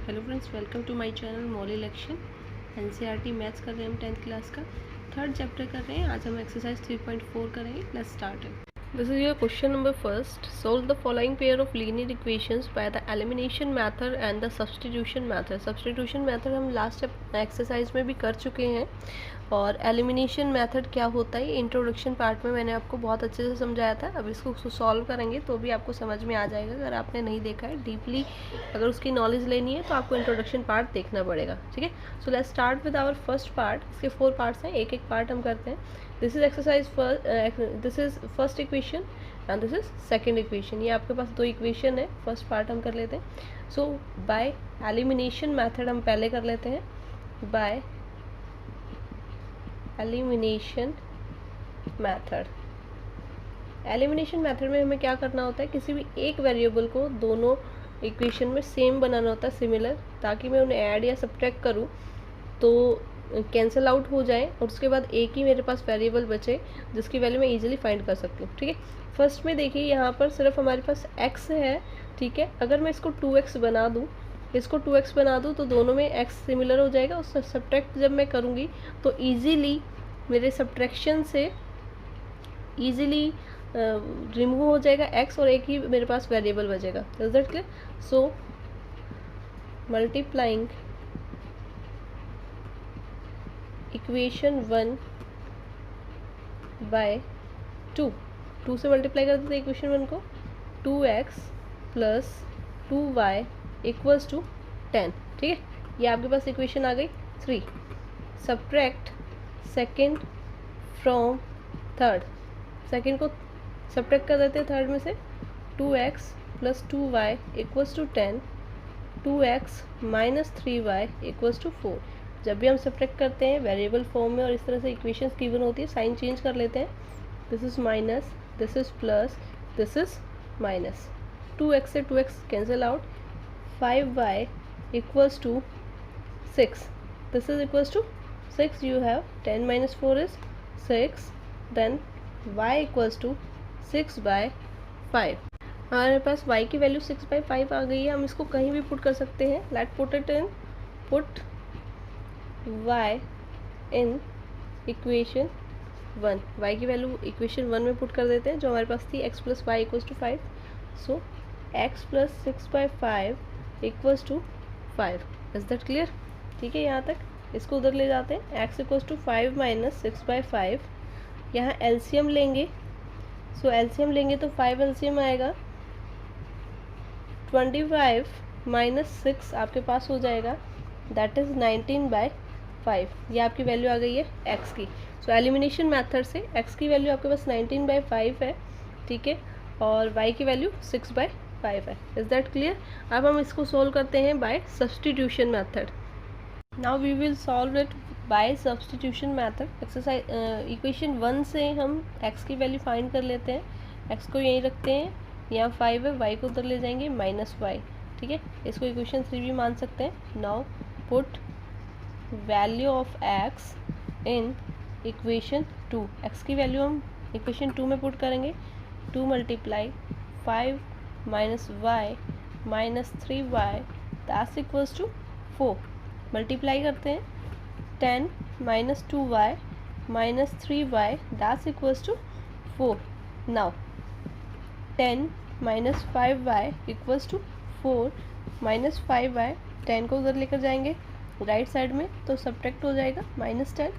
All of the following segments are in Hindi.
Hello friends, welcome to my channel Molly election. NCERT maths कर रहे हैं हम 10th क्लास का थर्ड चैप्टर कर रहे हैं। आज हम एक्सरसाइज 3.4 करेंगे। Let's start it. This is your question number first. Solve the following pair of linear equations by the elimination method and the substitution method. Substitution method हम लास्ट एक्सरसाइज में भी कर चुके हैं और एलिमिनेशन मेथड क्या होता है इंट्रोडक्शन पार्ट में मैंने आपको बहुत अच्छे से समझाया था। अब इसको सॉल्व करेंगे तो भी आपको समझ में आ जाएगा। अगर आपने नहीं देखा है डीपली, अगर उसकी नॉलेज लेनी है तो आपको इंट्रोडक्शन पार्ट देखना पड़ेगा। ठीक है, so let's start with our first part. इसके 4 पार्ट्स हैं, एक एक पार्ट हम करते हैं। This is exercise this is first equation and this is second equation. ये आपके पास 2 इक्वेशन है। फर्स्ट पार्ट हम कर लेते हैं। सो बाय एलिमिनेशन मैथड हम पहले कर लेते हैं। Bye elimination method. Elimination method में हमें क्या करना होता है, किसी भी एक वेरिएबल को दोनों इक्वेशन में सेम बनाना होता है, सिमिलर, ताकि मैं उन्हें ऐड या सब्ट्रैक्ट करूँ तो कैंसिल आउट हो जाए और उसके बाद एक ही मेरे पास वेरिएबल बचे जिसकी वैल्यू मैं इजीली फाइंड कर सकती हूँ। ठीक है, फर्स्ट में देखिए यहाँ पर सिर्फ हमारे पास x है। ठीक है, अगर मैं इसको 2x बना दूँ, इसको 2x बना दूँ तो दोनों में x सिमिलर हो जाएगा। उससे सब्ट्रैक्ट जब मैं करूँगी तो ईजीली मेरे सब्ट्रैक्शन से ईजिली रिमूव हो जाएगा x और एक ही मेरे पास वेरिएबल बचेगा। Is that clear? So multiplying equation 1 by 2 से मल्टीप्लाई कर देते हैं इक्वेशन 1 को। 2x plus 2y equals to 10। ठीक है, ये आपके पास इक्वेशन आ गई 3। Subtract second from third. Second को सब्ट्रैक्ट कर देते हैं थर्ड में से। 2x plus 2y equals to 10। 2x minus 3y equals to 4। जब भी हम सब्ट्रैक्ट करते हैं वेरिएबल फॉर्म में और इस तरह से इक्वेशंस गिवन होती है, साइन चेंज कर लेते हैं। This is minus, this is plus, this is minus. 2x से 2x cancel out. 5y equals to 6। This is equals to 6। You have 10 minus 4 is 6। Then y equals to 6/5। हमारे पास y की वैल्यू 6/5 आ गई है। हम इसको कहीं भी पुट कर सकते हैं। Late put it in, put y in equation 1। y की वैल्यू इक्वेशन 1 में पुट कर देते हैं जो हमारे पास थी, x plus Y equals to 5। So x plus 6/5 equals to 5। Is that clear? ठीक है, यहाँ तक। इसको उधर ले जाते हैं। x equals to 5 minus 6/5। यहाँ एलसीएम लेंगे। सो एलसीएम लेंगे तो 5 एलसीएम आएगा। 25 माइनस 6 आपके पास हो जाएगा, दैट इज़ 19/5। ये आपकी वैल्यू आ गई है x की। सो एलिमिनेशन मेथड से x की वैल्यू आपके पास 19/5 है। ठीक है, और y की वैल्यू 6/5 है। Is that clear? अब हम इसको सोल्व करते हैं by substitution method. Now we will solve it by substitution method. Exercise equation 1 से हम x की वैल्यू फाइंड कर लेते हैं। x को यहीं रखते हैं, यहाँ 5 है, y को उधर ले जाएंगे माइनस y। ठीक है, इसको इक्वेशन 3 भी मान सकते हैं। Now put value of x in equation 2। x की वैल्यू हम इक्वेशन 2 में पुट करेंगे। 2 multiply 5 minus y minus 3y that's equals to 4। Multiply करते हैं 10 minus 2y minus 3y that's equals to 4। Now 10 minus 5y equals to 4 minus 5y। 10 को उधर लेकर जाएंगे राइट साइड में तो सब्ट्रैक्ट हो जाएगा minus 10,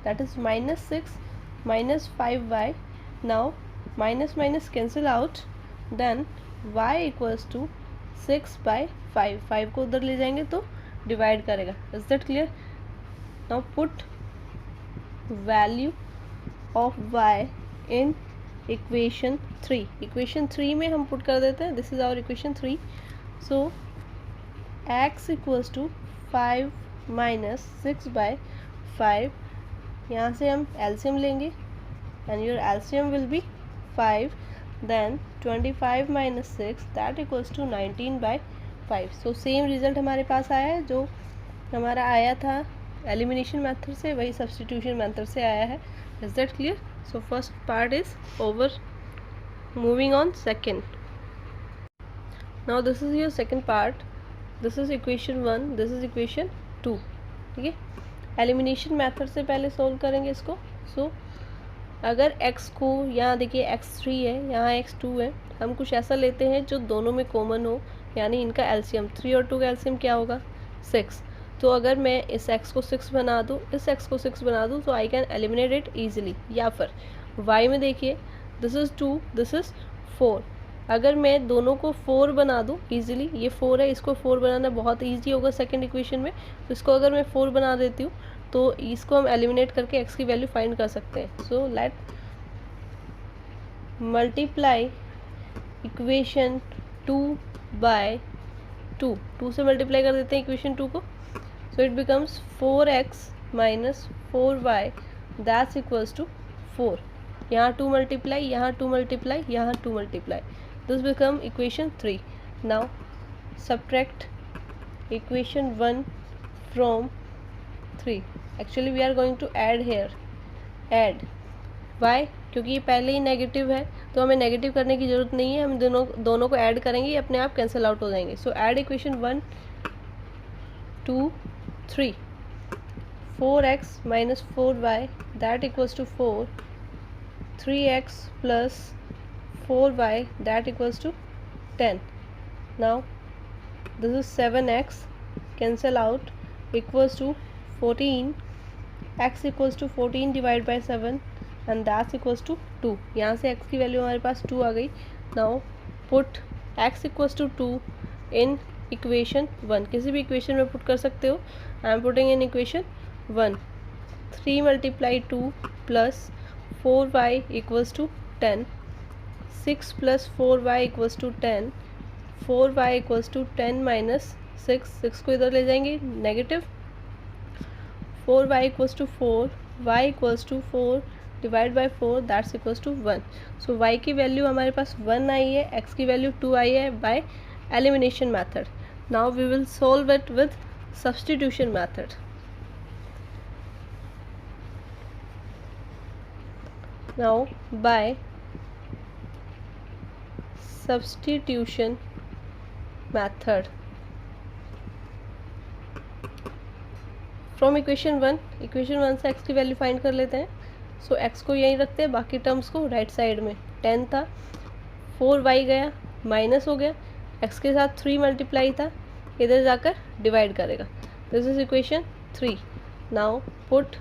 that is minus 6 minus 5y। Now minus minus cancel out, then y equals to 6/5। 5 को उधर ले जाएंगे तो डिवाइड करेगा। Is that clear? Now put value of y in equation 3। Equation 3 में हम पुट कर देते हैं। This is our equation 3। So x equals to 5 minus 6/5। यहाँ से हम एलसीएम लेंगे and your LCM will be 5। Then 25 minus 6 that equals to 19/5। So same result हमारे पास आया है जो हमारा आया था एलिमिनेशन मेथड से, वही सब्स्टिट्यूशन मेथड से आया है। Is that clear? So first part is over. Moving on second. Now this is your second part. This is equation 1, this is equation 2, ठीक है। एलिमिनेशन मेथड से पहले सोल्व करेंगे इसको। सो अगर x को, यहाँ देखिए x3 है, यहाँ x2 है, हम कुछ ऐसा लेते हैं जो दोनों में कॉमन हो, यानी इनका एलसीएम 3 और 2 का एलसीएम क्या होगा 6। तो अगर मैं इस x को 6 बना दूँ, इस x को 6 बना दूँ, तो I can eliminate it easily. या फिर y में देखिए दिस इज़ 2, दिस इज़ 4, अगर मैं दोनों को 4 बना दूँ ईजिली, ये 4 है, इसको 4 बनाना बहुत ईजी होगा सेकेंड इक्वेशन में, तो इसको अगर मैं 4 बना देती हूँ तो इसको हम एलिमिनेट करके x की वैल्यू फाइंड कर सकते हैं। So let multiply equation 2 by 2 से मल्टीप्लाई कर देते हैं इक्वेशन 2 को। So it becomes 4x minus 4y that's equals to 4। यहाँ 2 मल्टीप्लाई, यहाँ 2 मल्टीप्लाई, यहाँ 2 multiply, this become equation 3। Now subtract equation 1 from 3। Actually we are going to add here, add y, क्योंकि ये पहले ही नेगेटिव है तो हमें नेगेटिव करने की ज़रूरत नहीं है, हम दोनों को ऐड करेंगे, ये अपने आप कैंसिल आउट हो जाएंगे। So add equation 1 2 3, 4x minus 4y that equals to 4, 3x plus 4y that equals to 10। Now this is 7x cancel out equals to 14, x equals to 14 divide by 7 and that's equals to 2। यहाँ से x की वैल्यू हमारे पास 2 आ गई। Now put x equals to 2 in equation 1, किसी भी इक्वेशन में पुट कर सकते हो। I am putting in equation 1, 3 multiply 2 plus 4y equals to 10, 6 plus 4y equals to 10, 4y equals to 10 minus 6 को इधर ले जाएंगे negative, 4y equals to 4, y equals to 4 divide by 4 that's equals to 1। So y की वैल्यू हमारे पास 1 आई है, x की वैल्यू 2 आई है by elimination method. Now we will solve it with substitution method. Now by substitution method from equation 1 से x की वैल्यू फाइंड कर लेते हैं। सो x को यहीं रखते हैं, बाकी टर्म्स को राइट साइड में। 10 था, 4y गया माइनस हो गया, x के साथ 3 मल्टीप्लाई था, इधर जाकर डिवाइड करेगा। This is equation 3। Now put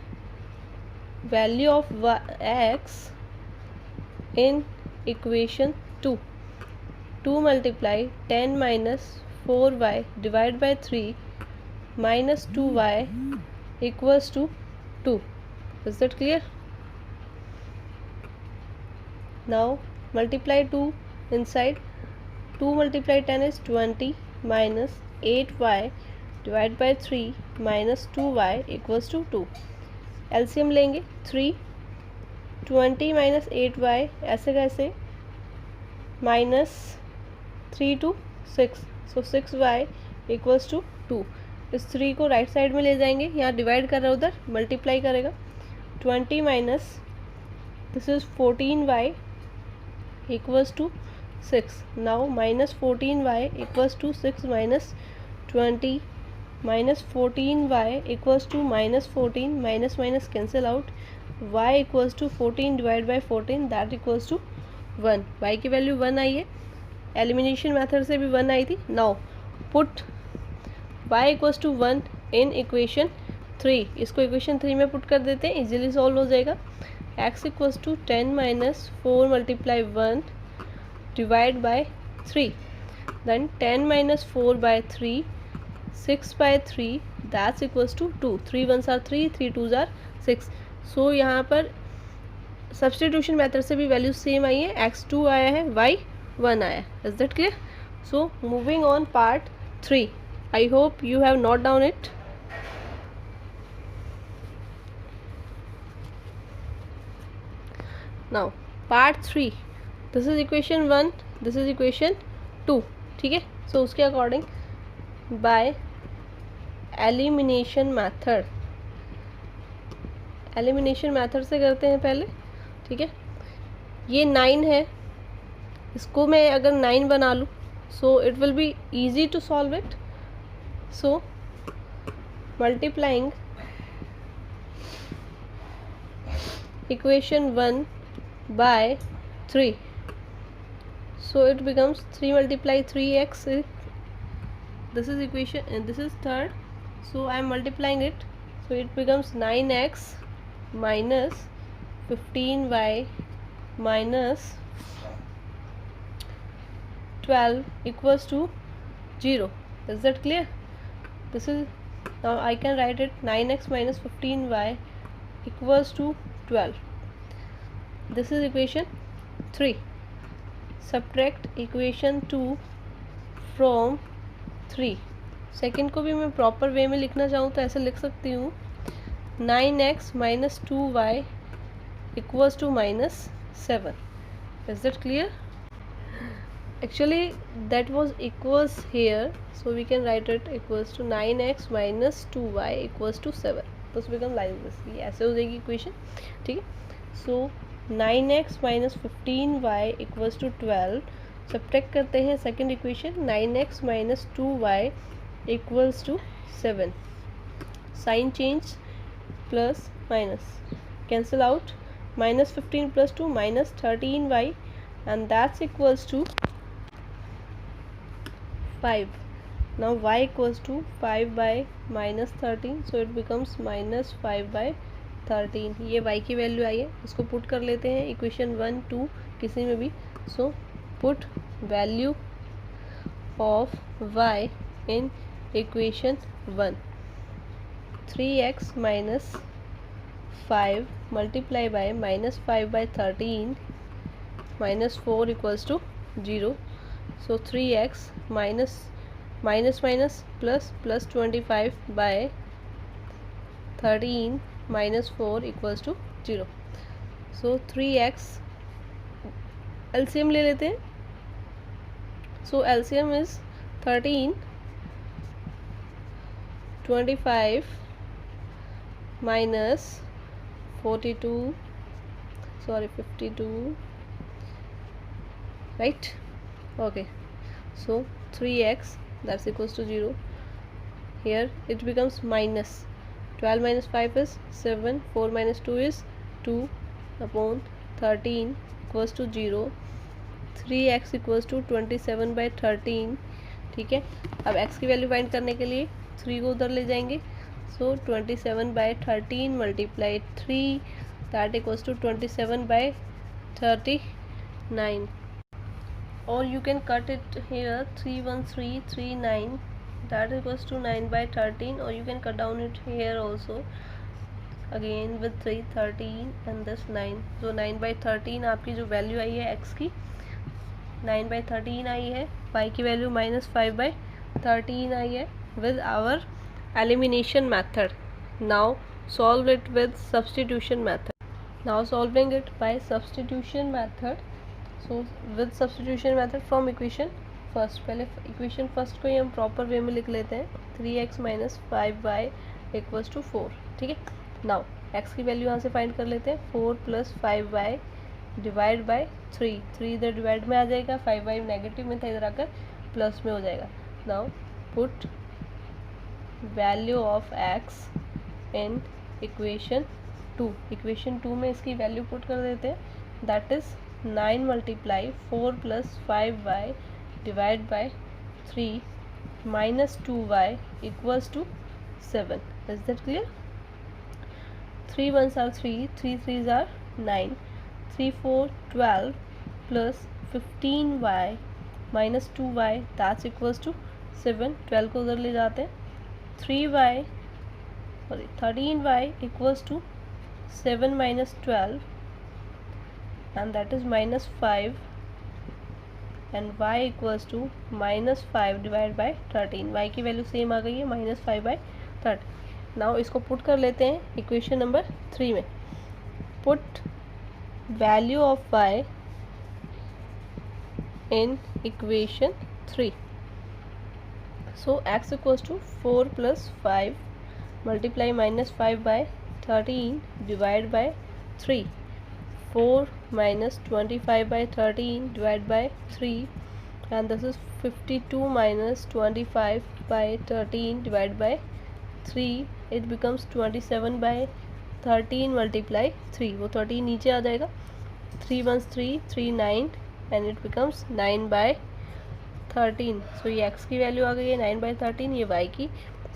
value of x in equation 2, 2 multiply 10 minus 4y divide by 3 minus 2y equals to 2. Is that clear? Now multiply 2 inside. 2 multiply 10 is 20 minus 8y divided by 3 minus 2y equals to 2. LCM लेंगे 3, 20 minus 8y ऐसे कैसे minus 3 to 6, so 6y equals to 2. इस 3 को राइट साइड में ले जाएंगे, यहाँ डिवाइड कर रहा है, उधर मल्टीप्लाई करेगा। 20 minus this is 14y equals to 6। Now minus 14y equals to 6 minus 20 minus 14y equals to minus 14, minus minus cancel out, y equals to 14 divide by 14 that equals to 1। y की वैल्यू 1 आई है, एलिमिनेशन मेथड से भी 1 आई थी। Now put y equals to 1 in equation 3, इसको इक्वेशन 3 में पुट कर देते हैं, इजीली सॉल्व हो जाएगा। x equals to 10 minus 4 multiply 1 divide by 3, then 10 minus 4 by 3, 6 by 3 that's equals to 2। 3 1s are 3, 3 2s are 6। So यहाँ पर सब्स्टिट्यूशन मेथड से भी वैल्यू सेम आई है, x 2 आया है, y 1 आया है। Is that clear? So moving on part 3, I hope you have noted down it. Now part 3, this is equation 1, this is equation 2, ठीक है। So उसके according by elimination method, elimination method से करते हैं पहले, ठीक है। ये 9 है, इसको मैं अगर 9 बना लूँ so it will be easy to solve it. So multiplying equation 1 by 3, so it becomes 3 multiply 3x, this is equation and this is third, so I am multiplying it, so it becomes 9x minus 15y minus 12 equals to 0. Is that clear? This is, now I can write it 9x minus 15y equals to 12. This is equation 3. Subtract equation 2 from 3. Second को भी मैं प्रॉपर वे में लिखना चाहूँ तो ऐसे लिख सकती हूँ 9x minus 2y equals to minus 7. Is that clear? Actually that was equals here, so we can write it equals to 9x minus 2y equals to 7. तो become like this, ये ऐसे हो जाएगी इक्वेशन, ठीक है. So 9x minus 15y equals to 12. Subtract करते हैं second equation 9x minus 2y equals to 7. Sign change, plus minus cancel out, minus 15 plus 2 minus 13y, and that's equals to 5. Now y equals to 5 by minus 13, so it becomes minus 5 by 13. ये y की वैल्यू आई है, इसको पुट कर लेते हैं इक्वेशन 1 2 किसी में भी. So put value of y in equation 1. 3x minus 5 multiply by minus 5 by 13 minus 4 equals to 0. So 3x minus minus minus plus plus 25 by 13 minus 4 equals to 0. So 3x LCM ले लेते हैं. So LCM is 13, 25 minus 42, sorry 52, right? Okay, so 3x that's equals to 0. Here it becomes minus 12 minus 5 is 7, 4 minus 2 is 2 upon 13 equals to 0. 3x equals to 27 by 13. ठीक है, अब x की वैल्यू फाइंड करने के लिए 3 को उधर ले जाएंगे. So 27 by 13 multiply 3, that equals to 27 by 39. Or you can cut it here 3 1 3 3 9, that equals to 9 by 13. Or you can cut down it here also again with 3 13 and this 9. So 9 by 13 आपकी जो वैल्यू आई है x की 9 by 13 आई है, y की वैल्यू minus 5 by 13 आई है with our elimination method. Now solve it with substitution method. Now solving it by substitution method. So with substitution method from equation first, पहले equation first को ही हम proper way में लिख लेते हैं. 3x minus 5y equals to 4. ठीक है. Now x की वैल्यू यहाँ से फाइंड कर लेते हैं. 4 plus 5y डिवाइड बाय 3. 3 इधर डिवाइड में आ जाएगा, 5y नेगेटिव में था, इधर आकर प्लस में हो जाएगा. Now put value of x in equation 2. Equation 2 में इसकी वैल्यू पुट कर देते हैं. That is 9 multiply 4 plus 5y divide by 3 minus 2y equals to 7. Is that clear? 3 1s are 3, 3 3s are 9, 3 4 12 plus 15y minus 2y, that's equals to 7. 12 को उधर ले जाते हैं. 13y equals to 7 minus 12, and that is minus 5, and y equals to minus 5 divided by 13. y की वैल्यू सेम आ गई है, minus 5 by 13. नाउ इसको पुट कर लेते हैं इक्वेशन नंबर 3 में. Put value of y in equation 3. So x equals to 4 plus 5 multiply minus 5 by 13 divided by 3. 4 minus 25 by 13 divided by 3, and this is 52 minus 25 by 13 divided by 3, it becomes 27 by 13 multiply 3, वो 13 नीचे आ जाएगा, 3 1 3 3 9 and it becomes 9 by 13. सो ये x की वैल्यू आ गई है 9 by 13, ये y की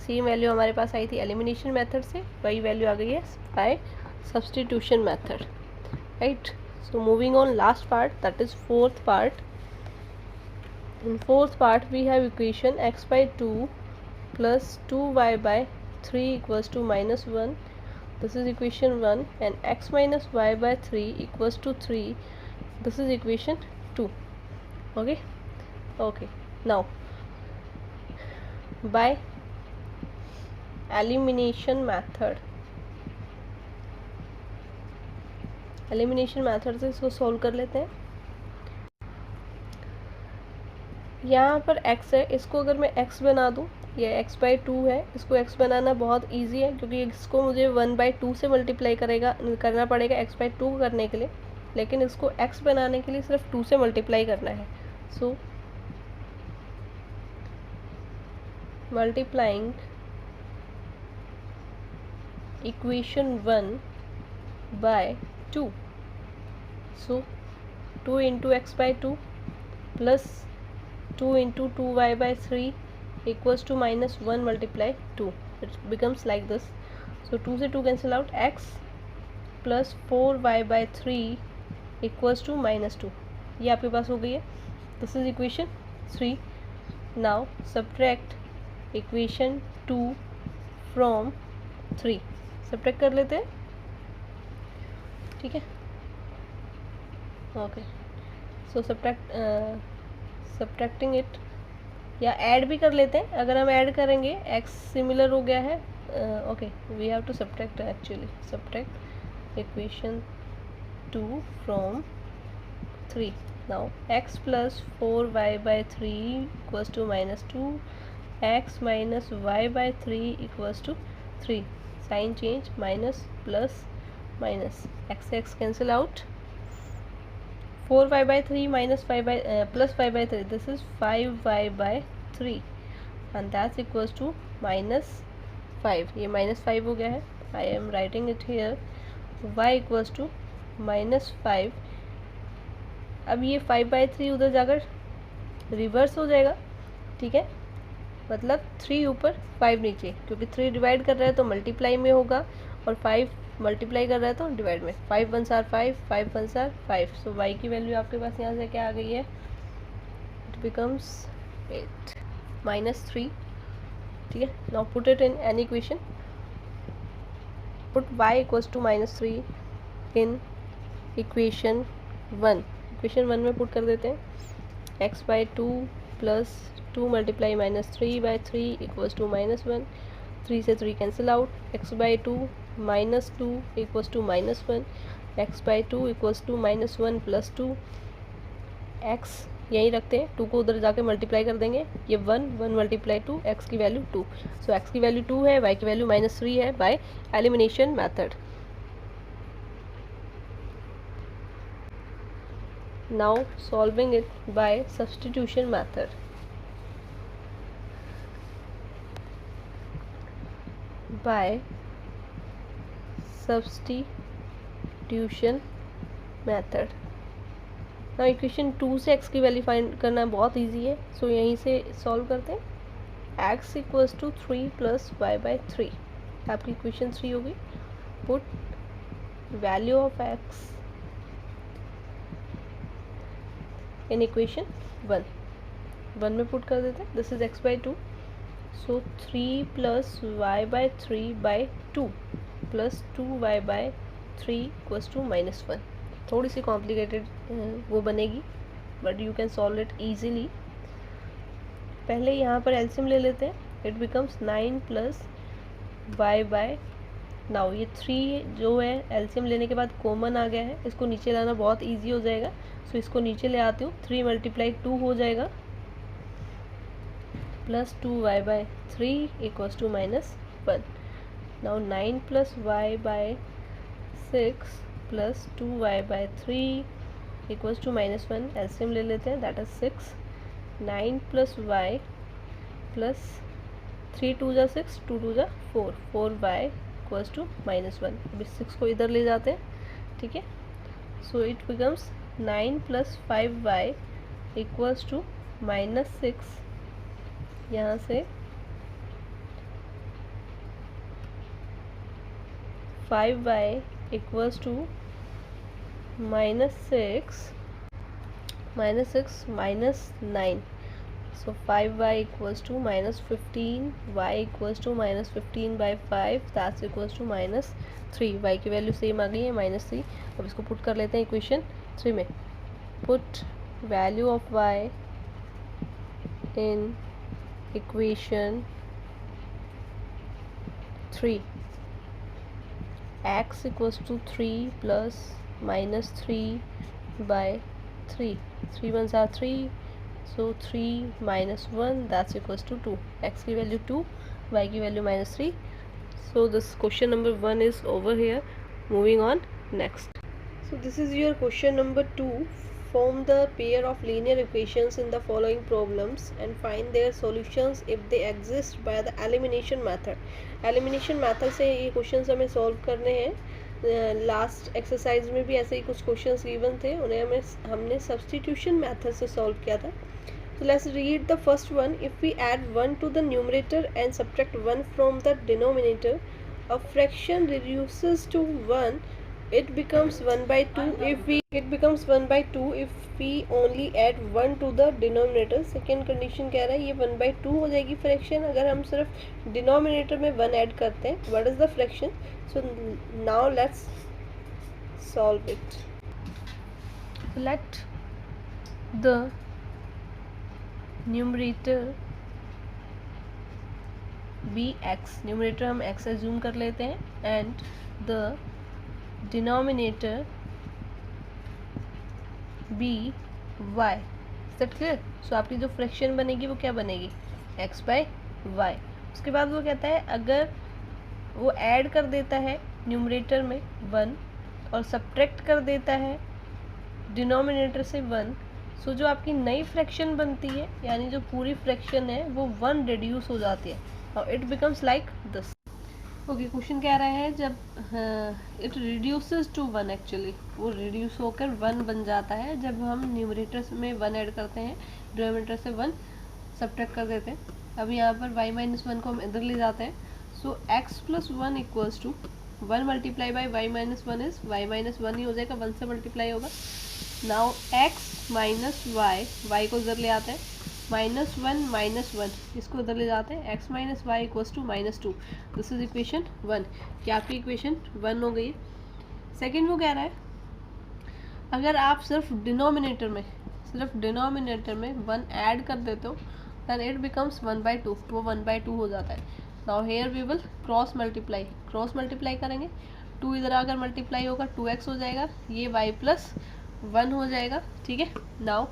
सेम वैल्यू हमारे पास आई थी एलिमिनेशन मेथड से, वही वैल्यू आ गई है by substitution method, right. So moving on last part, that is fourth part. In fourth part we have equation x by 2 plus 2y by 3 equals to minus 1. This is equation 1, and x minus y by 3 equals to 3. This is equation 2. Okay. Now by elimination method से इसको सॉल्व कर लेते हैं. यहाँ पर x है, इसको अगर मैं x बना दूँ, ये x बाई 2 है, इसको x बनाना बहुत इजी है क्योंकि इसको मुझे 1/2 से मल्टीप्लाई करना पड़ेगा x बाई 2 करने के लिए, लेकिन इसको x बनाने के लिए सिर्फ 2 से मल्टीप्लाई करना है. So multiplying equation 1 by 2, so 2 into x by 2 plus 2 into 2y by 3 equals to minus 1 multiply 2. It becomes like this. So 2 से 2 cancel out, x plus 4y by 3 equals to minus 2. ये आपके पास हो गई है. This is equation 3. Now subtract equation 2 from 3. Subtract कर लेते हैं, ठीक है. Okay. So सब्ट्रैक्टिंग इट, या ऐड भी कर लेते हैं. अगर हम ऐड करेंगे x सिमिलर हो गया है. Okay, we have to subtract actually. Subtract equation 2 from 3. Now x plus 4y by 3 equals to minus 2, x minus y by 3 equals to 3. Sign change, minus plus minus, x cancel out. 4y by 3 minus 5 by plus 5 by 3, this is 5y by 3 and that's equals to minus 5. ये minus 5 हो गया है. I am writing it here. y equals to minus 5. अब ये 5 by 3 उधर जाकर रिवर्स हो जाएगा, ठीक है. मतलब 3 ऊपर 5 नीचे, क्योंकि 3 डिवाइड कर रहा है तो मल्टीप्लाई में होगा और 5 मल्टीप्लाई कर रहा है तो डिवाइड में. 5 1s are 5, 5 1s are 5. So y की वैल्यू आपके पास यहाँ से क्या आ गई है, इट बिकम्स 8 minus 3, ठीक है. Now put it in any equation. Put y equals to minus 3 in equation 1. Equation 1 में पुट कर देते हैं. x by 2 plus 2 multiply minus 3 by 3 equals to minus 1. 3 से 3 cancel out. x by 2 minus 2 equals to minus 1. x by 2 equals to minus 1 plus 2. x यहीं रखते हैं, 2 को उधर जाके मल्टीप्लाई कर देंगे. ये 1 मल्टीप्लाई 2, x की वैल्यू 2. सो x की वैल्यू 2 है, y की वैल्यू माइनस 3 है by elimination method. Now solving it by substitution method. By substitution method. ना इक्वेशन 2 से x की वैल्यू फाइंड करना बहुत इजी है. सो यहीं से सॉल्व करते हैं. x equals to 3 plus y by 3, आपकी इक्वेशन 3 होगी. Put value of x in equation 1 में पुट कर देते हैं. This is x by 2. So 3 plus y by 3 by 2 plus 2y by 3 equals to minus 1. थोड़ी सी कॉम्प्लिकेटेड वो बनेगी, but you can solve it easily. पहले यहाँ पर एलसीएम ले लेते हैं. It becomes 9 plus y by. Now ये 3 जो है एलसीएम लेने के बाद कॉमन आ गया है, इसको नीचे लाना बहुत इजी हो जाएगा. सो इसको नीचे ले आती हूँ. 3 मल्टीप्लाई 2 हो जाएगा plus 2y by 3 equals to minus 1. Now 9 plus y by 6 plus 2y by 3 equals to minus 1. LCM ले लेते हैं, that is 6. 9 plus y plus 3 2 जा 6, 2 2 जा 4, 4y इक्वल्स टू -1। अब इस 6 को इधर ले जाते हैं, ठीक है। So it becomes 9 plus 5y equals to -6। यहाँ से 5y equals to -6 -9। So 5y equals to -15, y equals to -15/5, that's equals to -3। y की वैल्यू सेम आ गई है -3। अब इसको पुट कर लेते हैं इक्वेशन 3 में। Put value of y in equation 3, x equals to 3 plus -3/3, 3 1s are 3, so 3 - 1 that's equals to 2। x की वैल्यू 2, y की value -3। so this question number 1 is over here। moving on next, so this is your question number 2। form the pair of linear equations in the following problems and find their solutions if they exist by the elimination method। elimination method से ये क्वेश्चंस हमें सॉल्व करने हैं। लास्ट एक्सरसाइज में भी ऐसे ही कुछ क्वेश्चंस गिवन थे, उन्हें हमने सब्स्टिट्यूशन मेथड से सॉल्व किया था। So let's read the first one। if we add 1 to the numerator and subtract 1 from the denominator, a fraction reduces to 1, it becomes 1/2 if we only add 1 to the denominator। Second condition कह रहा है ये 1/2 हो जाएगी फ्रैक्शन अगर हम सिर्फ डिनोमिनेटर में 1 ऐड करते हैं। What is the fraction? So now let's solve it. Let the numerator be x, numerator हम x एज्यूम कर लेते हैं, and the denominator be y। Set clear? So आपकी जो फ्रैक्शन बनेगी वो क्या बनेगी? x/y। उसके बाद वो कहता है अगर वो ऐड कर देता है न्यूमरेटर में 1 और सब्ट्रैक्ट कर देता है डिनोमिनेटर से 1, सो जो आपकी नई फ्रैक्शन बनती है यानी जो पूरी फ्रैक्शन है वो 1 रिड्यूस हो जाती है और it becomes like this. Okay, question कह रहा है जब इट रिड्यूसेस टू 1, एक्चुअली वो रिड्यूस होकर 1 बन जाता है जब हम न्यूमरेटर में 1 ऐड करते हैं, डिनोमिनेटर से 1 सब्ट्रैक्ट कर देते हैं। अब यहाँ पर y - 1 को हम इधर ले जाते हैं। So x + 1 equals to 1 multiply by y - 1 is y - 1 ही हो जाएगा, 1 से मल्टीप्लाई होगा। नाउ x माइनस y को इधर ले आते हैं, -1 इसको इधर ले जाते हैं, x - y equals to -2। This is equation 1। क्या आपकी इक्वेशन 1 हो गई? सेकेंड वो कह रहा है अगर आप सिर्फ डिनोमिनेटर में 1 ऐड कर देते हो देन इट बिकम्स 1/2, वो 1/2 हो जाता है। Now here we will cross multiply करेंगे, 2 इधर आकर मल्टीप्लाई होगा, 2x हो जाएगा, ये y + 1 हो जाएगा, ठीक है। Now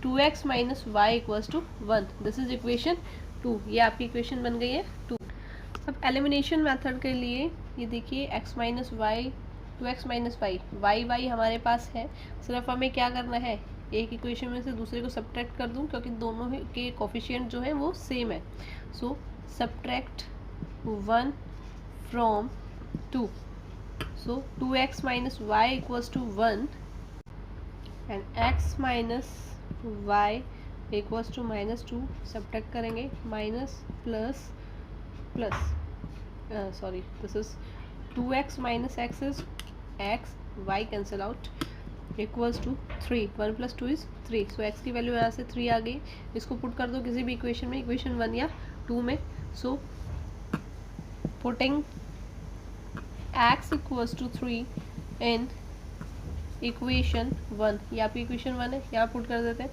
2x - y equals to 1, this is equation 2। ये आपकी इक्वेशन बन गई है 2। अब एलिमिनेशन मेथड के लिए ये देखिए x - y 2x - y हमारे पास है, सिर्फ हमें क्या करना है, एक इक्वेशन में से दूसरे को सब्ट्रैक्ट कर दूं क्योंकि दोनों के कोफिशिएंट जो है वो सेम है। So subtract 1 from 2, so 2x - y equals to 1 and x - y equals to -2। Subtract करेंगे, minus plus sorry this is 2x - x is x, y cancel out equals to 3, 1 + 2 is 3। So x की वैल्यू यहाँ से 3 आ गई। इसको पुट कर दो किसी भी इक्वेशन में, इक्वेशन 1 या 2 में। So putting x equals to 3 in equation 1, ये आपकी इक्वेशन 1 है, यहाँ पुट कर देते हैं।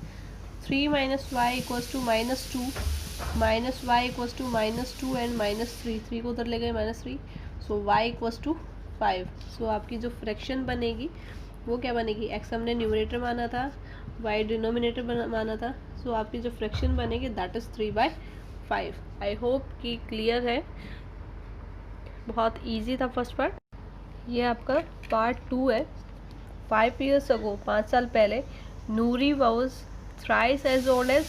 3 - y equals to -2, -y equals to -2 and -3, 3 को उधर ले गए -3। So y equals to 5। So आपकी जो फ्रैक्शन बनेगी वो क्या बनेगी, x हमने न्यूमरेटर माना था, y डिनोमिनेटर माना था। सो आपकी जो फ्रैक्शन बनेगी दैट इज़ 3/5। आई होप कि क्लियर है, बहुत ईजी था फर्स्ट पार्ट। ये आपका पार्ट 2 है। 5 years ago, 5 साल पहले, Noori was thrice as old as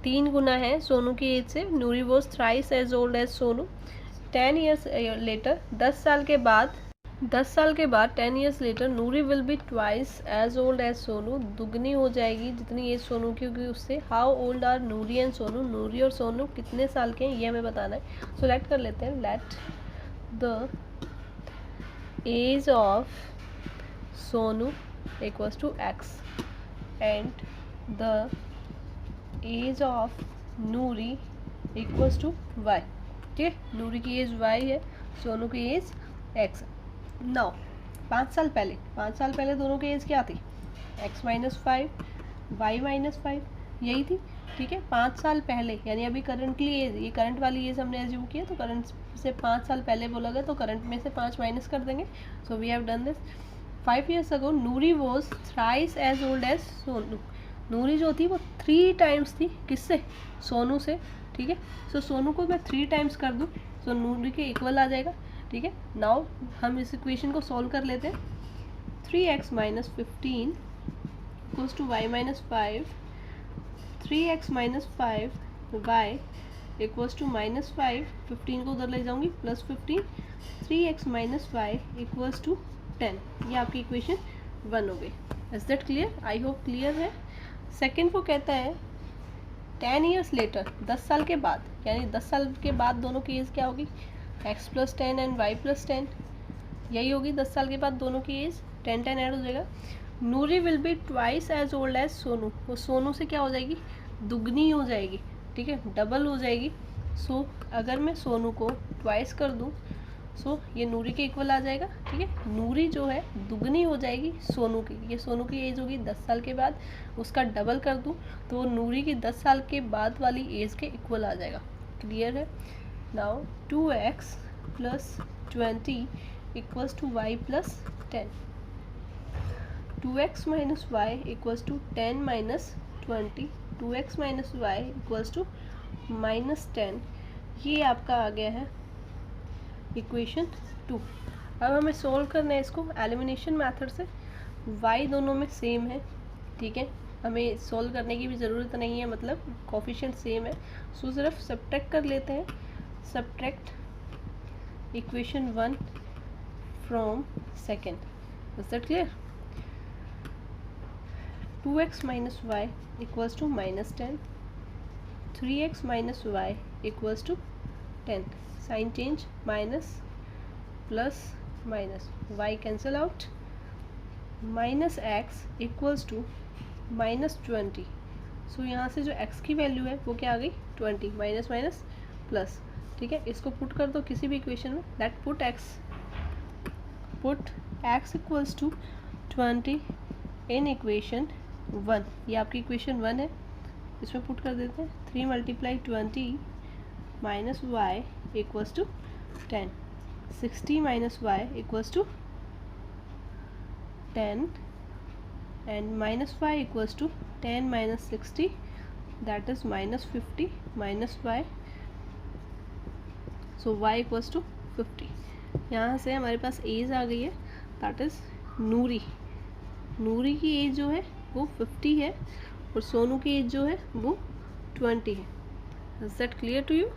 3 गुना है सोनू की एज से। Noori was thrice as old as Sonu. 10 years later, 10 साल के बाद 10 years later Noori will be twice as old as Sonu. दुगनी हो जाएगी जितनी एज सोनू की होगी उससे। How old are Noori and Sonu, Noori और सोनू कितने साल के हैं ये हमें बताना है। सो लेट कर लेते हैं, let the age of Sonu equals to x and the age of Noori equals to y। ठीक है, नूरी की एज y है, सोनू की एज x। नाउ 5 साल पहले दोनों की एज क्या थी? x माइनस 5 y माइनस 5, यही थी। ठीक है, 5 साल पहले यानी अभी करंटली एज, ये करंट वाली एज हमने एज्यूम किया, तो करंट से 5 साल पहले बोला गया तो करंट में से 5 माइनस कर देंगे। So we have done this. 5 years ago Noori was thrice as old as Sonu. Noori जो थी वो 3 टाइम्स थी, किससे? सोनू से। ठीक है, सो सोनू को मैं 3 टाइम्स कर दूँ तो नूरी के इक्वल आ जाएगा। ठीक है, नाउ हम इस इक्वेशन को सॉल्व कर लेते हैं। 3x minus 15 equals to y minus 5, 3x minus 5 y equals to minus 5, 15 को उधर ले जाऊंगी, plus 15, 3x minus y equals to 10। ये आपकी इक्वेशन 1 हो गई। Is that clear? I hope clear है। सेकेंड को कहता है 10 ईयर्स लेटर, 10 साल के बाद, यानी 10 साल के बाद दोनों की एज क्या होगी? x plus 10 and y plus 10, यही होगी 10 साल के बाद दोनों की एज। 10 ऐड हो जाएगा। Noori will be twice as old as Sonu, वो सोनू से क्या हो जाएगी? दुगनी हो जाएगी। ठीक है, डबल हो जाएगी। सो अगर मैं सोनू को ट्वाइस कर दूँ सो ये नूरी के इक्वल आ जाएगा। ठीक है, नूरी जो है दुगनी हो जाएगी सोनू की। ये सोनू की एज होगी 10 साल के बाद, उसका डबल कर दूँ तो नूरी की 10 साल के बाद वाली एज के इक्वल आ जाएगा। क्लियर है? Now 2x plus 20 equals to y plus 10। 2x minus y equals to 10 minus 20, 2x minus y equals to minus 10। ये आपका आ गया है इक्वेशन 2। अब हमें सोल्व करना है इसको एलिमिनेशन मेथड से। y दोनों में सेम है। ठीक है, हमें सोल्व करने की भी ज़रूरत नहीं है, मतलब कोफिशिएंट सेम है। सो सिर्फ सब्ट्रैक्ट कर लेते हैं। Subtract equation 1 from second. Is that clear? 2x minus y equals to minus 10, 3x minus y equals to 10। Sign change, minus plus minus, y cancel out, minus x equals to minus 20। So यहाँ से जो x की वैल्यू है वो क्या आ गई? 20। Minus minus plus. ठीक है, इसको पुट कर दो किसी भी इक्वेशन में। Let put x equals to 20 in equation 1। ये आपकी इक्वेशन 1 है, इसमें पुट कर देते हैं। 3 multiply 20 minus y equals to 10, 60 minus y equals to 10 and minus y equals to 10 minus 60 that is minus 50 minus y. सो y इक्वल्स टू 50। यहाँ से हमारे पास एज आ गई है, दैट इज़ नूरी। नूरी की एज जो है वो 50 है और सोनू की एज जो है वो 20 है। Is that clear to you?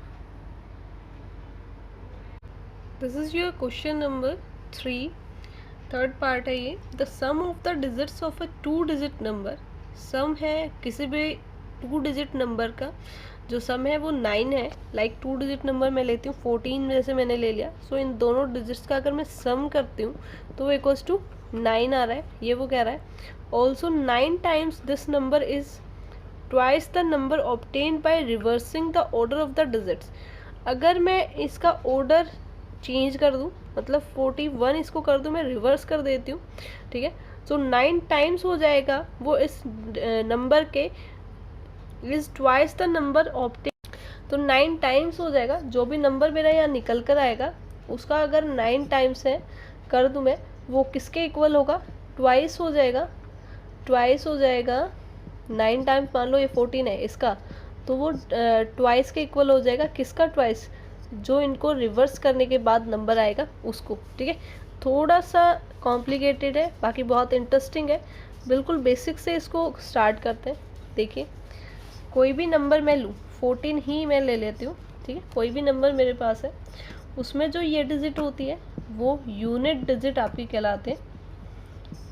This is your question number 3, third part है ये। The sum of the digits of a 2 digit number, sum है किसी भी 2 डिजिट नंबर का, जो सम है वो 9 है। लाइक 2 डिजिट नंबर मैं लेती हूँ 14 जैसे मैंने ले लिया। सो इन दोनों डिजिट्स का अगर मैं सम करती हूँ तो वो इक्वल्स टू 9 आ रहा है, ये वो कह रहा है। Also 9 times this number is twice the number obtained by reversing the order of the digits. अगर मैं इसका ऑर्डर चेंज कर दूँ, मतलब 41 इसको कर दूँ, मैं रिवर्स कर देती हूँ। ठीक है, सो 9 टाइम्स हो जाएगा वो इस नंबर के is twice the number obtain. तो 9 टाइम्स हो जाएगा, जो भी नंबर मेरा यहाँ निकल कर आएगा उसका अगर 9 टाइम्स है कर दूँ मैं, वो किसके इक्वल होगा? ट्वाइस हो जाएगा। ट्वाइस हो जाएगा 9 टाइम्स, मान लो ये 14 है इसका, तो वो ट्वाइस के इक्वल हो जाएगा। किसका ट्वाइस? जो इनको रिवर्स करने के बाद नंबर आएगा उसको। ठीक है, थोड़ा सा कॉम्प्लिकेटेड है, बाकी बहुत इंटरेस्टिंग है। बिल्कुल बेसिक से इसको स्टार्ट करते हैं। देखिए कोई भी नंबर मैं लूँ, 14 ही मैं ले लेती हूँ, ठीक है, कोई भी नंबर मेरे पास है, उसमें जो ये डिजिट होती है वो यूनिट डिजिट आपकी कहलाते हैं।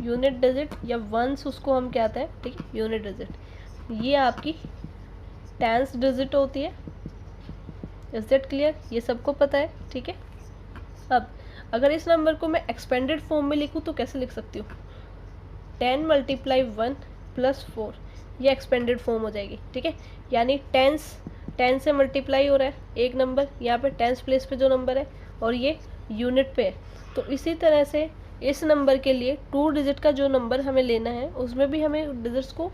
यूनिट डिजिट या वंस उसको हम कहते हैं, ठीक है, यूनिट डिजिट। ये आपकी टेंस डिजिट होती है। Is that clear? ये सबको पता है, ठीक है। अब अगर इस नंबर को मैं एक्सपेंडेड फॉर्म में लिखूँ तो कैसे लिख सकती हूँ? 10 × 1 + 4, ये एक्सपेंडेड फॉर्म हो जाएगी, ठीक है। यानी टेंस, 10 से मल्टीप्लाई हो रहा है एक नंबर, यहाँ पे टेंस प्लेस पे जो नंबर है, और ये यूनिट पे है। तो इसी तरह से इस नंबर के लिए 2 डिजिट का जो नंबर हमें लेना है उसमें भी हमें डिजिट्स को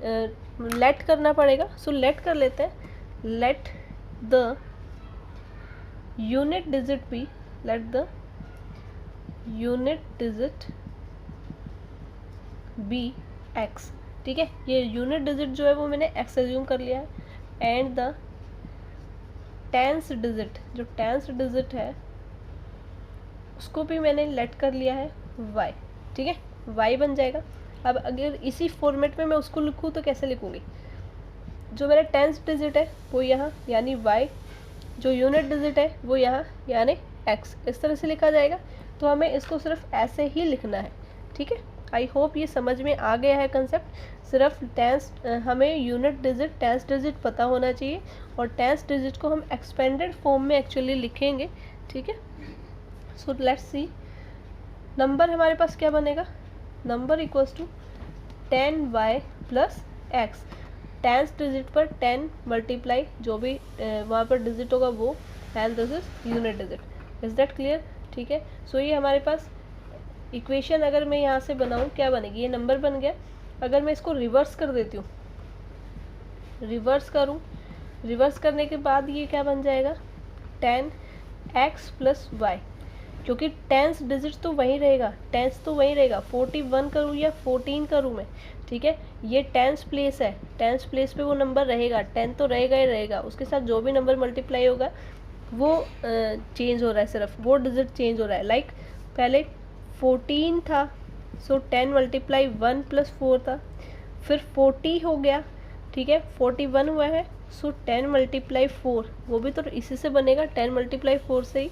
लेट करना पड़ेगा। सो लेट कर लेते हैं, let the unit digit be, let the unit digit be x, ठीक है। ये यूनिट डिजिट जो है वो मैंने एक्स एज्यूम कर लिया है, एंड द टेंस डिजिट, जो टेंस डिजिट है उसको भी मैंने लेट कर लिया है y, ठीक है, y बन जाएगा। अब अगर इसी फॉर्मेट में मैं उसको लिखूँ तो कैसे लिखूँगी? जो मेरा टेंस डिजिट है वो यहाँ यानी y, जो यूनिट डिजिट है वो यहाँ यानी x, इस तरह से लिखा जाएगा। तो हमें इसको सिर्फ ऐसे ही लिखना है, ठीक है। आई होप ये समझ में आ गया है कंसेप्ट। सिर्फ टेंस, हमें यूनिट डिजिट, टेंस डिजिट पता होना चाहिए, और टेंस डिजिट को हम एक्सपेंडेड फॉर्म में एक्चुअली लिखेंगे, ठीक है। सो लेट्स सी, नंबर हमारे पास क्या बनेगा? Number equals to 10y + x। Tens digit पर 10 मल्टीप्लाई जो भी वहाँ पर डिजिट होगा वो, and this is unit digit. Is that clear? ठीक है। सो ये हमारे पास इक्वेशन अगर मैं यहाँ से बनाऊँ क्या बनेगी? ये नंबर बन गया। अगर मैं इसको रिवर्स कर देती हूँ, रिवर्स करूँ, रिवर्स करने के बाद ये क्या बन जाएगा? 10x + y, क्योंकि टेंस डिजिट तो वही रहेगा, टेंस तो वही रहेगा। 41 करूँ या 14 करूँ मैं, ठीक है, ये टेंस प्लेस है, टेंस प्लेस पे वो नंबर रहेगा, 10 तो रहेगा ही रहेगा, उसके साथ जो भी नंबर मल्टीप्लाई होगा वो चेंज हो रहा है, सिर्फ वो डिजिट चेंज हो रहा है। लाइक पहले 14 था, सो 10 × 1 + 4 था, फिर 40 हो गया, ठीक है, 41 हुआ है, सो 10 × 4, वो भी तो इसी से बनेगा, 10 × 4 से ही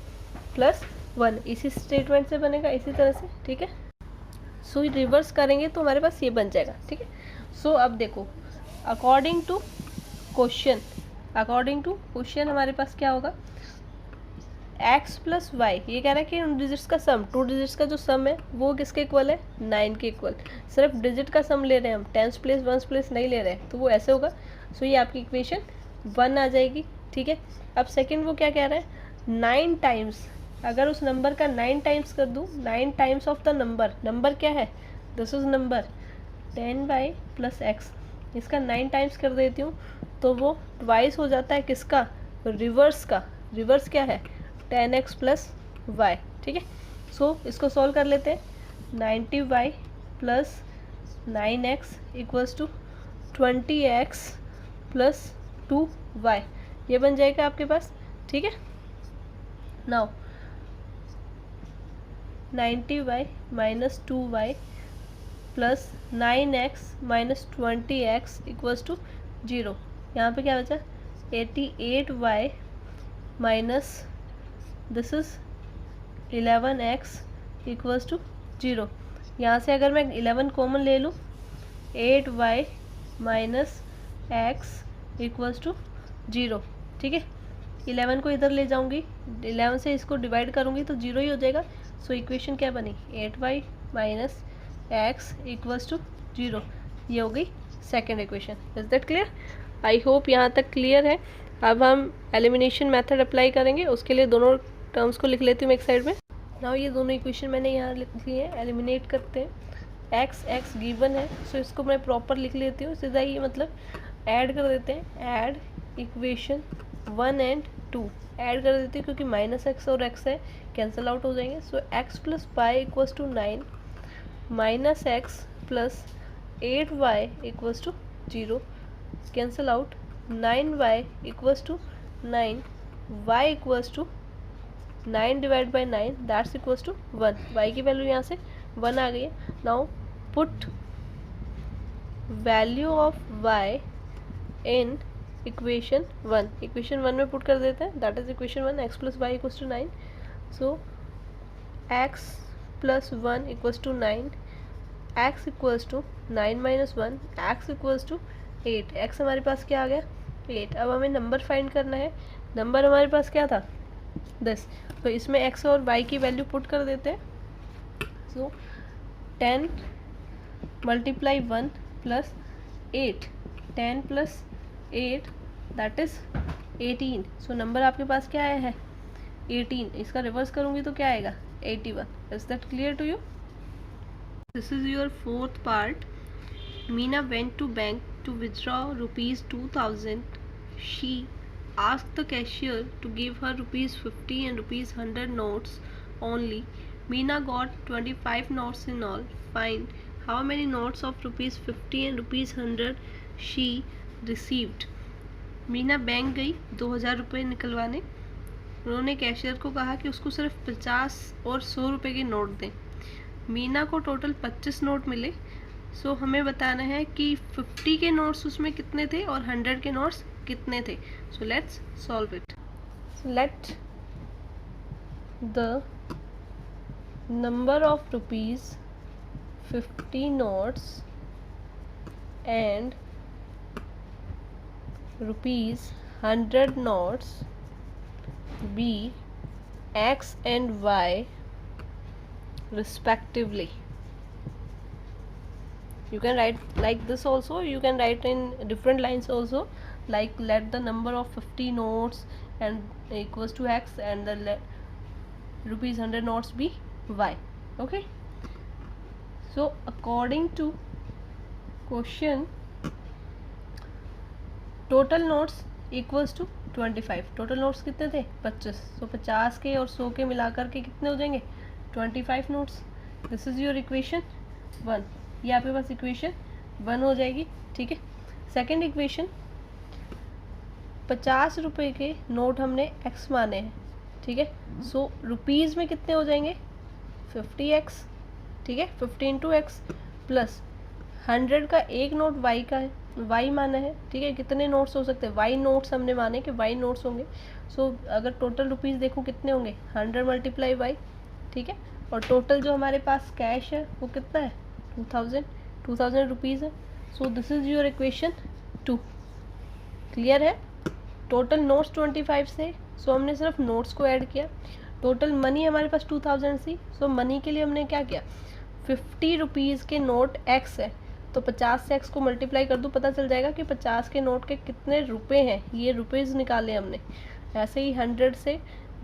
+1, इसी स्टेटमेंट से बनेगा, इसी तरह से, ठीक है। सो रिवर्स करेंगे तो हमारे पास ये बन जाएगा, ठीक है। सो अब देखो, according to question, according to question हमारे पास क्या होगा? x + y, ये कह रहा है कि उन डिजिट्स का सम, 2 डिजिट्स का जो सम है वो किसके इक्वल है? 9 के इक्वल। सिर्फ डिजिट का सम ले रहे हैं हम, टेंस प्लेस वंस प्लेस नहीं ले रहे हैं, तो वो ऐसे होगा। सो ये आपकी इक्वेशन 1 आ जाएगी, ठीक है। अब सेकंड वो क्या कह रहा है? 9 टाइम्स, अगर उस नंबर का 9 टाइम्स कर दूँ, 9 times of the number, number क्या है? This is number 10y + x, इसका 9 टाइम्स कर देती हूँ तो वो ट्वाइस हो जाता है किसका? रिवर्स का। रिवर्स क्या है? 10x + y, ठीक है। सो इसको सॉल्व कर लेते हैं। 90y + 9x = 20x + 2y, ये बन जाएगा आपके पास, ठीक है। Now 90y - 2y + 9x - 20x = 0। यहाँ पे क्या बचा? 88y - this is 11x = 0। यहाँ से अगर मैं 11 कॉमन ले लूँ, 8y - x = 0, ठीक है। 11 को इधर ले जाऊँगी, 11 से इसको डिवाइड करूँगी तो 0 ही हो जाएगा। सो इक्वेशन क्या बनी? 8y - x = 0, ये हो गई second equation. Is that clear? I hope यहाँ तक क्लियर है। अब हम एलिमिनेशन मेथड अप्लाई करेंगे, उसके लिए दोनों टर्म्स को लिख लेती हूँ मैं एक साइड में। नाउ ये दोनों इक्वेशन मैंने यहाँ लिख ली है, एलिमिनेट करते हैं। x गिवन है, सो इसको मैं प्रॉपर लिख लेती हूँ सीधा ही, मतलब ऐड कर देते हैं। ऐड इक्वेशन 1 एंड 2 ऐड कर देती हूँ, क्योंकि -x और x है, कैंसिल आउट हो जाएंगे। सो x + y = 9, -x + 8y = 0, cancel out. 9y = 9, y = 9 / 9, that's equals to 1। y की वैल्यू यहाँ से 1 आ गई है। Now put value of y in equation 1, equation 1 में पुट कर देते हैं, that is equation 1, x plus Y equals to 9. So x plus 1 equals to 9, x equals to 9 minus 1, x equals to 8. x हमारे पास क्या आ गया 8. अब हमें नंबर फाइंड करना है. नंबर हमारे पास क्या था 10, तो इसमें x और y की वैल्यू पुट कर देते हैं. सो 10 multiply 1 plus 8, 10 plus 8 that is 18. So number आपके पास क्या आया है 18. इसका रिवर्स करूँगी तो क्या आएगा 81. Is that clear to you? This is your fourth part. Meena went to bank to withdraw ₹2000. She asked the cashier to give her ₹50 and ₹100 notes only. Meena got 25 notes in all. Find how many notes of ₹50 and ₹100 she received. Meena bank गई 2000 रुपये निकलवाने. उन्होंने कैशियर को कहा कि उसको सिर्फ 50 और 100 रुपये के नोट दें. मीना को टोटल 25 नोट मिले. सो हमें बताना है कि 50 के नोट्स उसमें कितने थे और 100 के नोट्स कितने थे. So let's solve it. Let the number of ₹50 notes and ₹100 notes be x and y respectively. You can write like this also, you can write in different lines also, like let the number of 50 notes and equals to x and the ₹100 notes be y. Okay, so according to question, total notes equals to 25. Total notes कितने थे 25. तो 50 के और 100 के मिलाकर के कितने हो जाएंगे 25 notes. This is your equation 1. ये आपके पास इक्वेशन 1 हो जाएगी. ठीक है. सेकंड इक्वेशन, 50 रुपये के नोट हमने x माने हैं. ठीक है. सो रुपीज़ में कितने हो जाएंगे 50x. ठीक है. 50 इंटू x प्लस 100 का एक नोट y का है, y माना है. ठीक है. कितने नोट्स हो सकते हैं y नोट्स हमने माने कि y नोट्स होंगे. सो अगर टोटल रुपीज़ देखूँ कितने होंगे 100 मल्टीप्लाई y. ठीक है. और टोटल जो हमारे पास कैश है वो कितना है 2000 रुपीज़ है. So this is your equation 2. Clear है. टोटल नोट्स 25 से, सो हमने सिर्फ नोट्स को ऐड किया. टोटल मनी हमारे पास 2000 थी. सो मनी के लिए हमने क्या किया 50 रुपीज़ के नोट x है तो 50 से x को मल्टीप्लाई कर दूँ, पता चल जाएगा कि 50 के नोट के कितने रुपए हैं. ये रुपीज़ निकाले हमने. ऐसे ही 100 से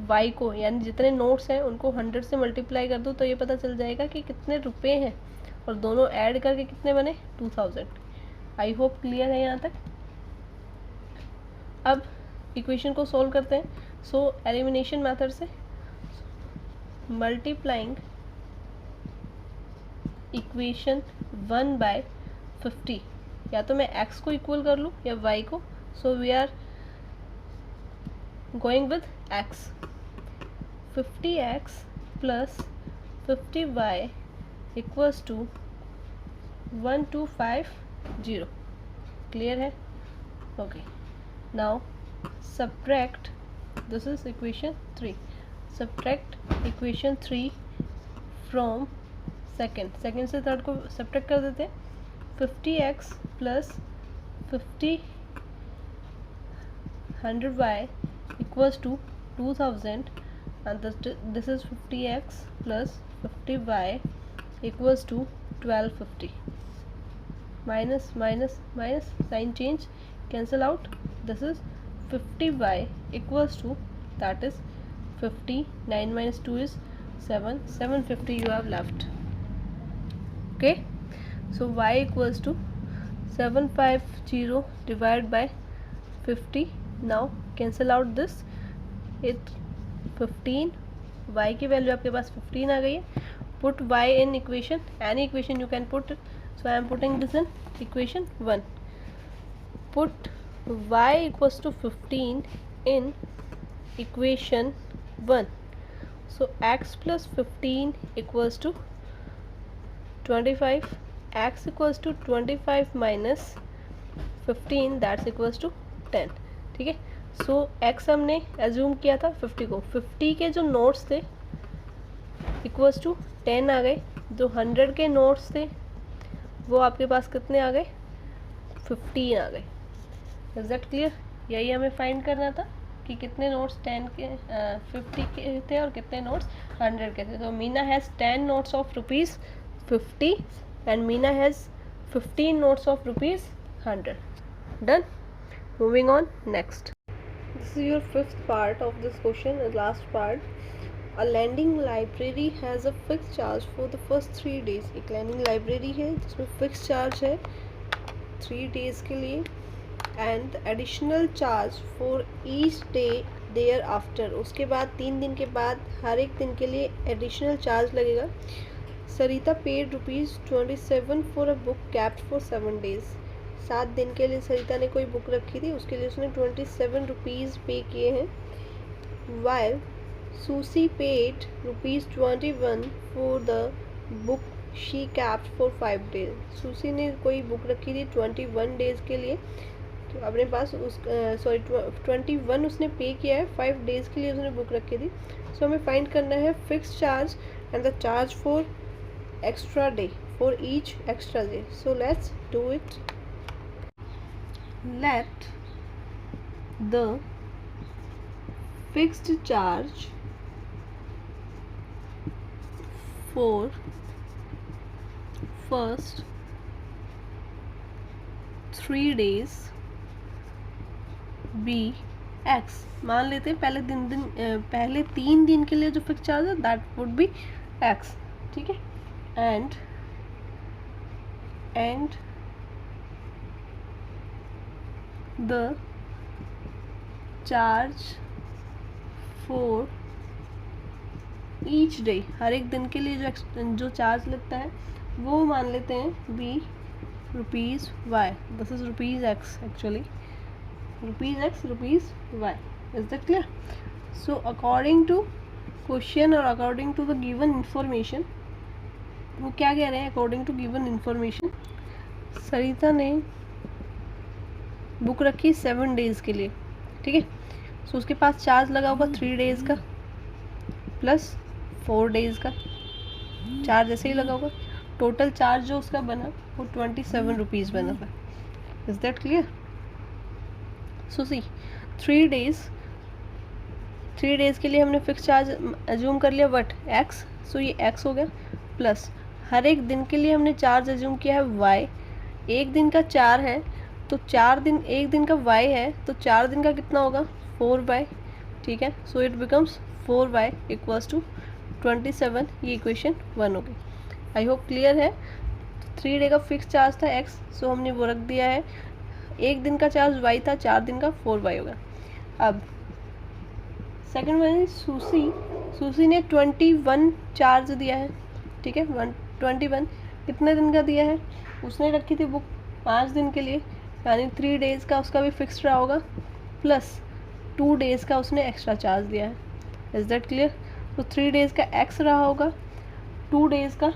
y को, यानी जितने नोट्स हैं उनको 100 से मल्टीप्लाई कर दूँ तो ये पता चल जाएगा कि कितने रुपए हैं, और दोनों ऐड करके कितने बने 2000. आई होप क्लियर है यहाँ तक. अब इक्वेशन को सोल्व करते हैं. सो एलिमिनेशन मेथड से मल्टीप्लाइंग इक्वेशन 1 बाय 50, या तो मैं x को इक्वल कर लूँ या y को. So we are going with x. 50x plus 50y equals to 1250. Clear है. Okay. Now subtract, this is equation 3. Subtract equation 3 from second से थर्ड को सब्ट्रैक्ट कर देते हैं. 50x plus 100y equals to 2000 and this is 50x plus 50y equals to 1250. Minus minus minus, sign change, cancel out. This is 50y equals to, that is 50, 9 minus 2 is 7, 750 you have left. Okay, so y equals to 750 divided by 50. Now cancel out this. It 15, y की वैल्यू आपके पास 15 आ गई है. Put y in equation, any equation you can put. So I am putting this in equation 1. Put y equals to 15 in equation 1. So x plus 15 equals to 25. X equals to 25 minus 15 that's equals to 10, ठीक है। सो x हमने एज्यूम किया था 50 को, 50 के जो नोट्स थे इक्वल्स टू 10 आ गए, जो 100 के नोट्स थे वो आपके पास कितने आ गए, 15 आ गए। Is that clear? यही हमें फाइंड करना था कि कितने नोट्स 10 के 50 के थे और कितने नोट्स 100 के थे। तो Meena has 10 notes of ₹50 and Meena has 15 notes of ₹100. Done. Moving on, next. This is your fifth part of this question, the last part. A lending library has a fixed charge for the first 3 days. एक lending library है जिसमें fixed charge है 3 days के लिए, and the additional charge for each day thereafter. उसके बाद 3 दिन के बाद हर एक दिन के लिए additional charge लगेगा। Sarita paid ₹27 for a book kept for 7 days. 7 दिन के लिए सरिता ने कोई बुक रखी थी, उसके लिए उसने ₹27 पे किए हैं। While Susie paid ₹21 for the book she kept for 5 days. Susie ने कोई बुक रखी थी 21 days के लिए, तो अपने पास उस 21 उसने पे किया है, 5 days के लिए उसने बुक रखी थी। सो हमें फाइंड करना है fix charge and the charge for extra day, for each extra day. So let's do it. Let the fixed charge for first 3 days be x. मान लेते हैं पहले 3 दिन के लिए जो फिक्स चार्ज है that would be x, ठीक है। and the charge for each day, हर एक दिन के लिए जो चार्ज लगता है वो मान लेते हैं be ₹y. This is ₹x actually, ₹x ₹y. is that clear? So according to question or according to the given information, वो क्या कह रहे हैं? अकॉर्डिंग टू गिवन इंफॉर्मेशन सरिता ने बुक रखी 7 days के लिए, ठीक है। सो उसके पास चार्ज लगा होगा 3 days का प्लस 4 days का चार्ज ऐसे ही लगा होगा। टोटल चार्ज जो उसका बना वो ₹27 बना था। Is that clear? So see 3 days के लिए हमने फिक्स चार्ज एज्यूम कर लिया बट x, सो ये x हो गया, प्लस हर एक दिन के लिए हमने चार्ज एज्यूम किया है y। एक दिन का 4 है तो 4 दिन, एक दिन का y है तो 4 दिन का कितना होगा 4y, ठीक है। So it becomes 4y equals to 27। ये इक्वेशन 1 हो गई। आई होप क्लियर है। 3 डे का फिक्स चार्ज था x, सो हमने वो रख दिया है। एक दिन का चार्ज y था, 4 दिन का 4y होगा। अब सेकंड वन सूसी ने 21 चार्ज दिया है, ठीक है। 21 कितने दिन का दिया है? उसने रखी थी बुक 5 दिन के लिए, यानी 3 days का उसका भी फिक्स रहा होगा, प्लस 2 days का उसने एक्स्ट्रा चार्ज दिया है। Is that clear? तो 3 days का x रहा होगा, 2 days का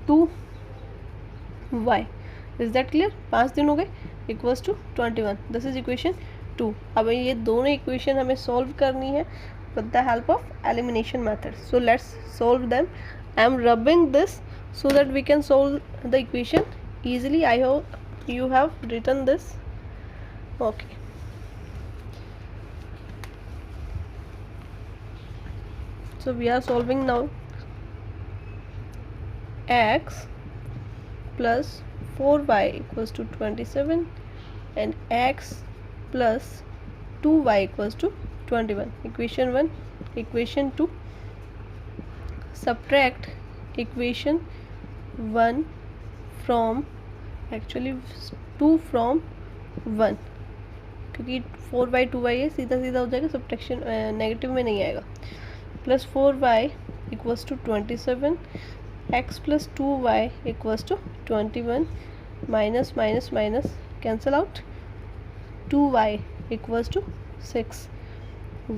2y। Is that clear? 5 दिन हो गए equals to 21। This is equation 2। अब ये दोनों इक्वेशन हमें सॉल्व करनी है with the help of elimination method. So let's solve them. I am rubbing this so that we can solve the equation easily. I hope you have written this. Okay. So we are solving now. X plus 4y equals to 27 and x plus 2y equals to 21. Equation 1. Equation 2. Subtract equation 1 from, actually 2 from 1, क्योंकि 4/2y है, सीधा सीधा हो जाएगा, सब्ट्रैक्शन नेगेटिव में नहीं आएगा। Plus 4y equals to 27, x plus 2y equals to 21, minus minus minus cancel out, 2y equals to 6,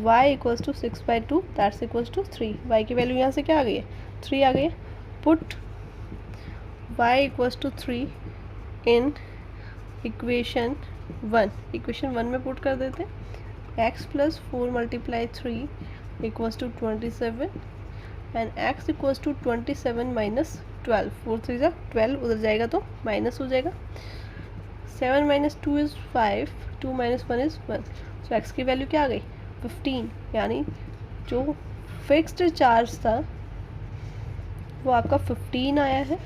y equals to 6/2 that's equals to 3। y की वैल्यू यहाँ से क्या आ गई है? 3 आ गई है। Put y equals to 3 in equation 1 equation 1 में पुट कर देते हैं। x plus 4 multiply 3 equals to 27 and x equals to 27 minus 12, 4 3 जा 12, उधर जाएगा तो माइनस हो जाएगा। 7 minus 2 is 5, 2 minus 1 is 1, so x की वैल्यू क्या आ गई 15, यानी जो फिक्स्ड चार्ज था वो आपका 15 आया है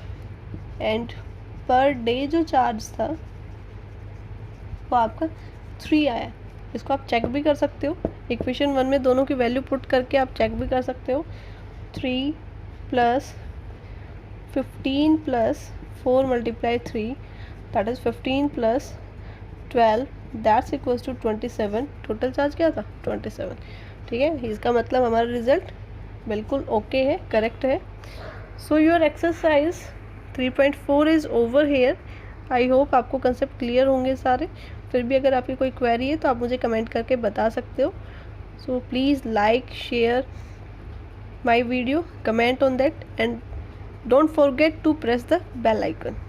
एंड पर डे जो चार्ज था वो आपका 3 आया। इसको आप चेक भी कर सकते हो, इक्वेशन 1 में दोनों की वैल्यू पुट करके आप चेक भी कर सकते हो। 3 plus 15 plus 4 multiply 3 that is 15 plus 12 that's equals to 27। Total charge क्या था 27। ठीक है, इसका मतलब हमारा रिजल्ट बिल्कुल ओके है, करेक्ट है। So your exercise 3.4 is over here. I hope आपको कंसेप्ट क्लियर होंगे सारे। फिर भी अगर आपकी कोई क्वेरी है तो आप मुझे कमेंट करके बता सकते हो। So please like, share my video, comment on that and don't forget to press the bell icon.